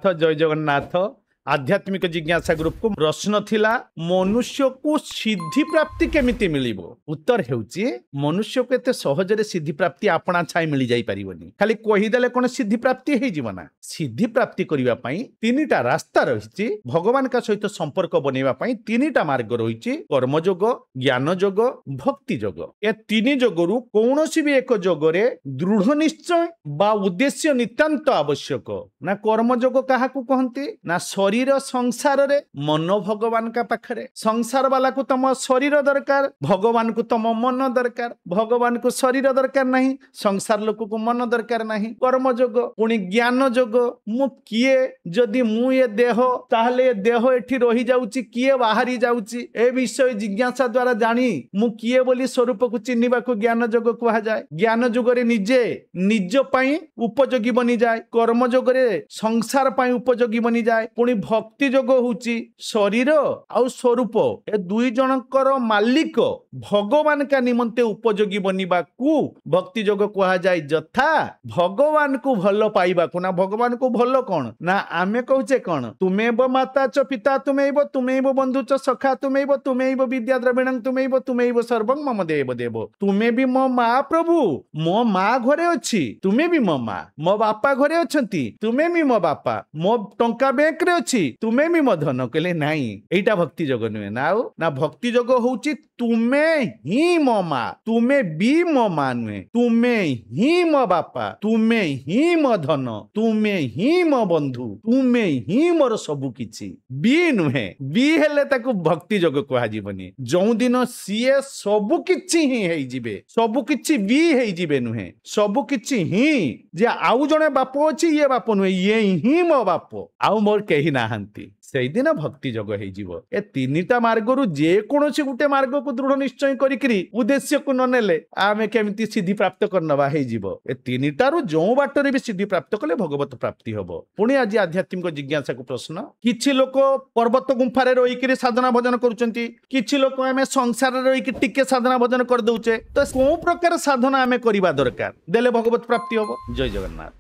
जय जगन्नाथ। आध्यात्मिक जिज्ञासा ग्रुप को प्रश्न थिला मनुष्य को सिद्धि प्राप्ति केमिति मिलिबो। उत्तर हेउची मनुष्य को एते सहजरे सिद्धि प्राप्ति आपणा छाई मिली जाई परिबनी। खाली कहि देले कोन सिद्धि प्राप्ति हे जीवना। सिद्धि प्राप्ति करिवा पई तीनिटा रास्ता रहिछि। भगवान का सहित संपर्क बनेवा पई तीनिटा मार्ग रहिछि। कर्म योग, ज्ञान योग, भक्ति योग। ए तीनि योगरु कोनोसी भी एक योगरे दृढ़ निश्चय बा उद्देश्य नितांत आवश्यक। ना कर्म योग काहाकू कहंती ना शरीर संसार रे मन भगवान का पाखरे। संसार वाला को तम शरीर दरकार, भगवान को तम मन दरकार। भगवान को शरीर दरकार नहीं, संसार लोक को मन दरकार नहीं। कर्म योग पुणी ज्ञान योग। मु किए जदि मु ये देह ताहले देह एठी रही जाउची, किए बाहरी जाउची ए विषय जिज्ञासा द्वारा जानी मु किए बोली स्वरूप को चिन्हिबा को ज्ञान योग कहा जाए। ज्ञान योग रे निजे निज पई उपयोगी बनी जाए। कर्म योग रे संसार पई उपयोगी बनी जाए। पुणी भक्ति योग होउची शरीर आउ स्वरूप ए दुई जनकर मालिक भगवान का निमंते उपयोगी बनिबा को भक्ति योग कहा जाए। जथा भगवान को भल पाइबा को ना भगवान को भल कौन ना आमे कहूचे कौन तुमेव माता च पिता तुमेव बंधु च सखा तुमेव विद्या द्रविणं तुमेव सर्वं मम देव देव। तुमे भी मो माँ प्रभु, मो माँ घरे अच्छी तुमे भी मो माँ, मो बापा घरे अछंती तुमे भी मो बापा, मो टंका बैंक रे अच्छी तुमे भी मो धन कहले नाही। एटा भक्ति योग नुहे ना भक्ति योग होउची तुमे ही मो माँ, तुमे भी मो माँ नुहे, तुमे ही मो बापा, तुमे ही मो धन, तुमे ही मो बंधु, तुमे ही मोर सबु किछि। बी नुहे बी हेले ताकू भक्ति योग कहा जीवनी। जो दिन सीए सबु किछि ही हेई जिवे, सबु किछि बी हेई जिवे नुहे, सबु किछि ही जे आउ जणे बाप अछि ये बाप नुहे, ये ही मो बाप आउ मोर केही नाहंती। सेई दिन भक्ति योग हेई जीवो। ए तीनिटा मार्गरु जे कोनोसी गुटे मार्ग को दृढ़ निश्चय करिकरी उद्देश्य को न नेले आमे केमिति सिद्धि प्राप्त करनबा हेई जीवो। ए तीनिटारु जो बाटरे भी सिद्धि प्राप्त कले भगवत प्राप्ति हबो। पुणी आज आध्यात्मिक जिज्ञासा को प्रश्न। किछि लोक पर्वत गुंफारे रहिकरी साधना भजन करूचंती, किछि लोक आमे संसार रे रहिकरी टिके साधना भजन कर दउचे। तो को प्रकार साधना आमे करिबा दरकार देले भगवत प्राप्ति हबो। जय जगन्नाथ।